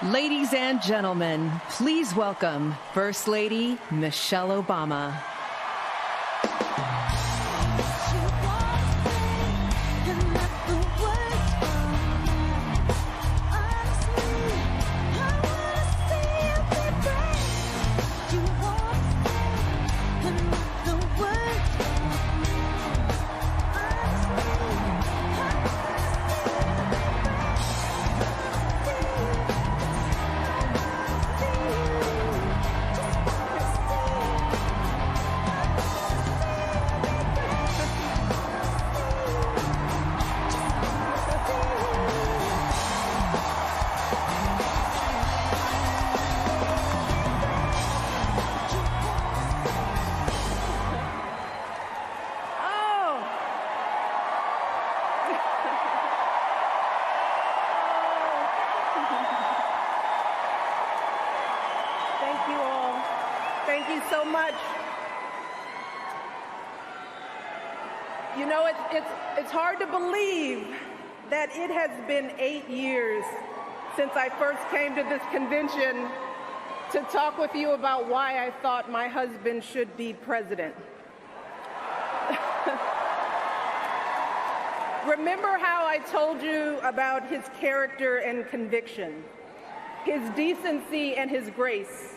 Ladies and gentlemen, please welcome First Lady Michelle Obama. Thank you so much. You know, it's hard to believe that it has been 8 years since I first came to this convention to talk with you about why I thought my husband should be president. Remember how I told you about his character and conviction, his decency and his grace,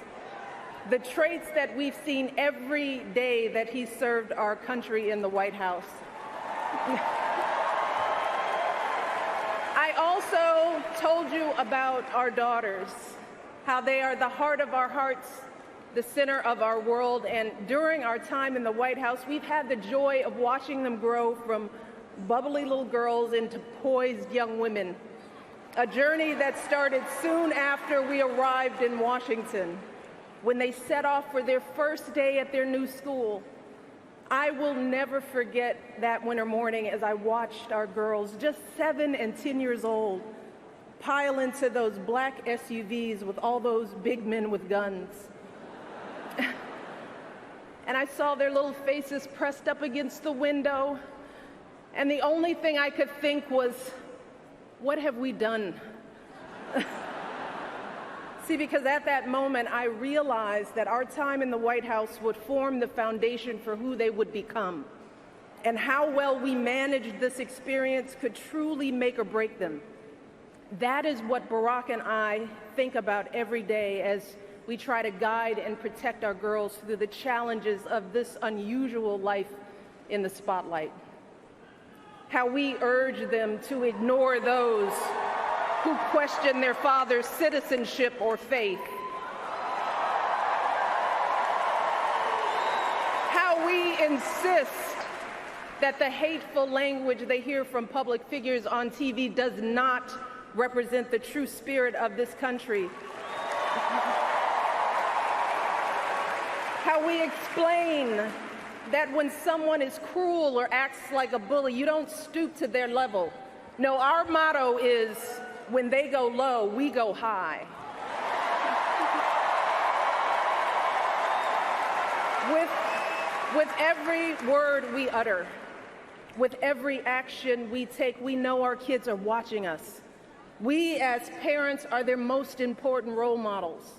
the traits that we've seen every day that he served our country in the White House. I also told you about our daughters, how they are the heart of our hearts, the center of our world, and during our time in the White House, we've had the joy of watching them grow from bubbly little girls into poised young women, a journey that started soon after we arrived in Washington, when they set off for their first day at their new school. I will never forget that winter morning as I watched our girls, just 7 and 10 years old, pile into those black SUVs with all those big men with guns. And I saw their little faces pressed up against the window, and the only thing I could think was, what have we done? See, because at that moment, I realized that our time in the White House would form the foundation for who they would become, and how well we managed this experience could truly make or break them. That is what Barack and I think about every day as we try to guide and protect our girls through the challenges of this unusual life in the spotlight. How we urge them to ignore those who question their father's citizenship or faith. How we insist that the hateful language they hear from public figures on TV does not represent the true spirit of this country. How we explain that when someone is cruel or acts like a bully, you don't stoop to their level. No, our motto is, when they go low, we go high. With every word we utter, with every action we take, we know our kids are watching us. We as parents are their most important role models.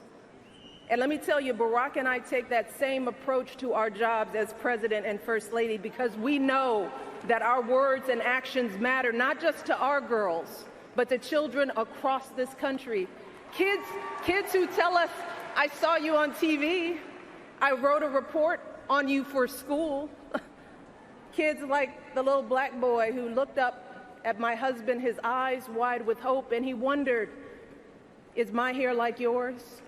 And let me tell you, Barack and I take that same approach to our jobs as President and First Lady, because we know that our words and actions matter, not just to our girls, but to children across this country. Kids who tell us, I saw you on TV, I wrote a report on you for school. Kids like the little black boy who looked up at my husband, his eyes wide with hope, and he wondered, is my hair like yours?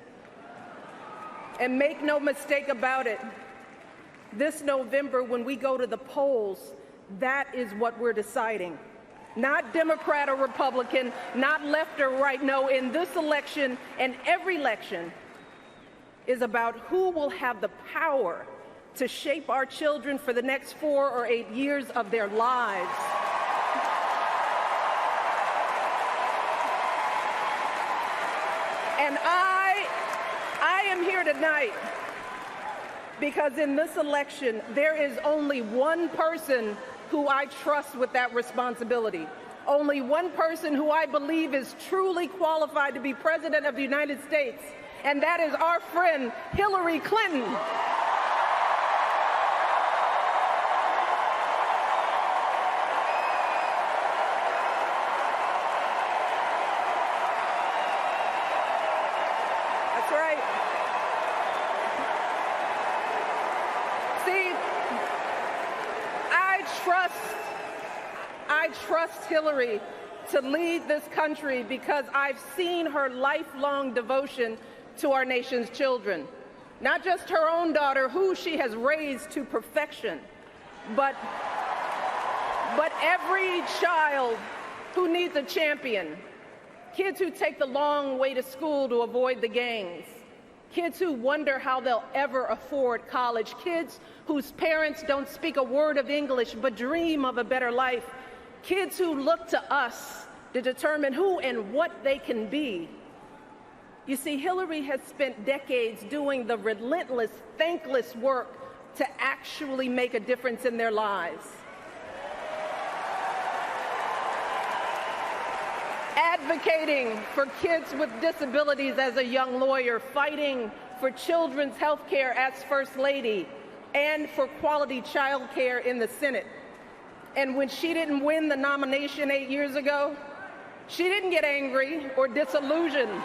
And make no mistake about it, this November when we go to the polls, that is what we're deciding. Not Democrat or Republican, not left or right. No, in this election and every election is about who will have the power to shape our children for the next 4 or 8 years of their lives. And I am here tonight because in this election, there is only one person who I trust with that responsibility. only one person who I believe is truly qualified to be President of the United States, and that is our friend Hillary Clinton. That's right. See, I trust Hillary to lead this country because I've seen her lifelong devotion to our nation's children. Not just her own daughter, who she has raised to perfection, but every child who needs a champion. Kids who take the long way to school to avoid the gangs. Kids who wonder how they'll ever afford college. Kids whose parents don't speak a word of English but dream of a better life. Kids who look to us to determine who and what they can be. You see, Hillary has spent decades doing the relentless, thankless work to actually make a difference in their lives. Advocating for kids with disabilities as a young lawyer, fighting for children's health care as First Lady, and for quality child care in the Senate. And when she didn't win the nomination 8 years ago, she didn't get angry or disillusioned.